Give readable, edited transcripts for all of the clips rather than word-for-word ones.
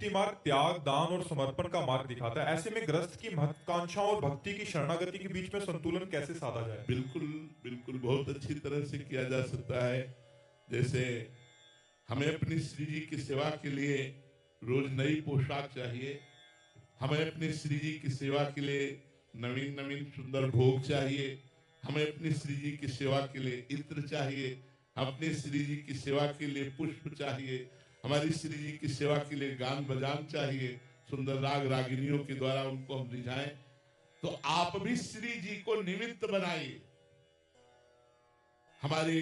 गृहस्थी मार्ग त्याग, दान और समर्पण का मार्ग दिखाता है। ऐसे में गृहस्थ की महत्वाकांक्षाओं और भक्ति की शरणागति के बीच में संतुलन कैसे साधा जाए? बिल्कुल बिल्कुल बहुत अच्छी तरह से किया जा सकता है। जैसे हमें अपनी श्री जी की सेवा के लिए रोज नई पोशाक चाहिए, हमें अपनी श्री जी की सेवा के लिए नवीन नवीन सुंदर भोग चाहिए, हमें अपनी श्री जी की सेवा के लिए इत्र चाहिए, अपनी श्री जी की सेवा के लिए पुष्प चाहिए, हमारी श्री जी की सेवा के लिए गान बजान चाहिए, सुंदर राग रागिनियों के द्वारा उनको हम रिझाएं। तो आप भी श्री जी को निमित्त बनाइए। हमारे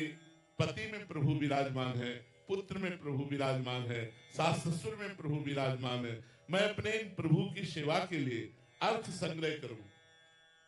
पति में प्रभु विराजमान है, पुत्र में प्रभु विराजमान है, सास ससुर में प्रभु विराजमान है। मैं अपने इन प्रभु की सेवा के लिए अर्थ संग्रह करूं,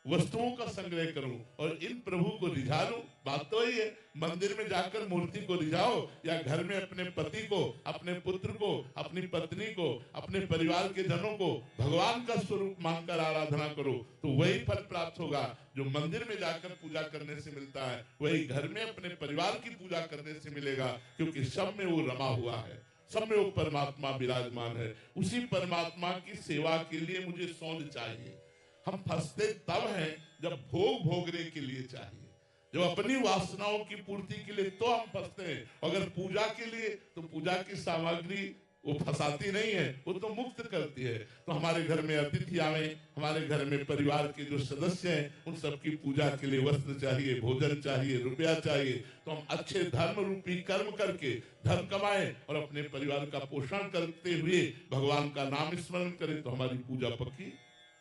वस्तुओं का संग्रह करूं और इन प्रभु को रिझा लूं। बात तो वही है, मंदिर में जाकर मूर्ति को रिझाओ या घर में अपने पति को, अपने पुत्र को, अपनी पत्नी को, अपने परिवार के जनों को भगवान का स्वरूप मानकर आराधना करो, तो वही फल प्राप्त होगा जो मंदिर में जाकर पूजा करने से मिलता है, वही घर में अपने परिवार की पूजा करने से मिलेगा, क्योंकि सब में वो रमा हुआ है, सब में वो परमात्मा विराजमान है। उसी परमात्मा की सेवा के लिए मुझे सौंध चाहिए। हम फंसते तब हैं जब भोग भोगने के लिए चाहिए, जब अपनी वासनाओं की पूर्ति के लिए तो हम फंसते हैं। अगर पूजा के लिए, तो पूजा की सामग्री वो फंसाती नहीं है, वो तो मुक्त करती है। तो हमारे घर में अतिथि आवे, हमारे घर में परिवार के जो सदस्य हैं, उन सबकी पूजा के लिए वस्त्र चाहिए, भोजन चाहिए, रुपया चाहिए। तो हम अच्छे धर्म रूपी कर्म करके धन कमाएं और अपने परिवार का पोषण करते हुए भगवान का नाम स्मरण करें, तो हमारी पूजा पक्की।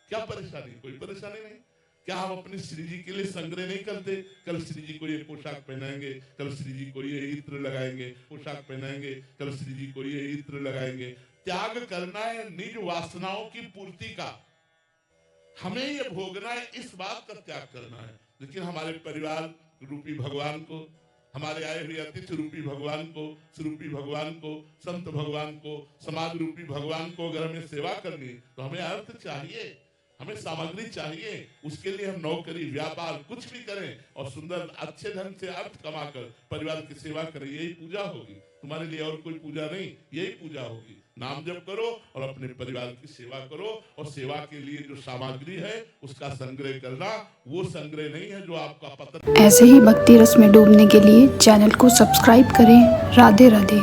क्या परेशानी? कोई परेशानी नहीं। क्या हम अपनी श्री जी के लिए संग्रह नहीं करते? कल श्री जी को ये पोशाक पहनाएंगे, कल श्री जी को ये इत्र लगाएंगे, पोशाक पहनाएंगे, कल श्री जी को ये इत्र लगाएंगे। त्याग करना है निज वासनाओं की पूर्ति का, हमें ये भोगना है, इस बात का त्याग करना है। लेकिन हमारे परिवार रूपी भगवान को, हमारे आए हुए अतिथि रूपी भगवान को, स्वरूपी भगवान को, संत भगवान को, समाज रूपी भगवान को अगर हमें सेवा करनी, तो हमें अर्थ चाहिए, हमें सामग्री चाहिए। उसके लिए हम नौकरी, व्यापार कुछ भी करें और सुंदर अच्छे ढंग से अर्थ कमाकर परिवार की सेवा करें, यही पूजा होगी। तुम्हारे लिए और कोई पूजा नहीं, यही पूजा होगी। नाम जप करो और अपने परिवार की सेवा करो, और सेवा के लिए जो सामग्री है उसका संग्रह करना, वो संग्रह नहीं है जो आपका पतन। ऐसे ही भक्ति रस में डूबने के लिए चैनल को सब्सक्राइब करें। राधे राधे।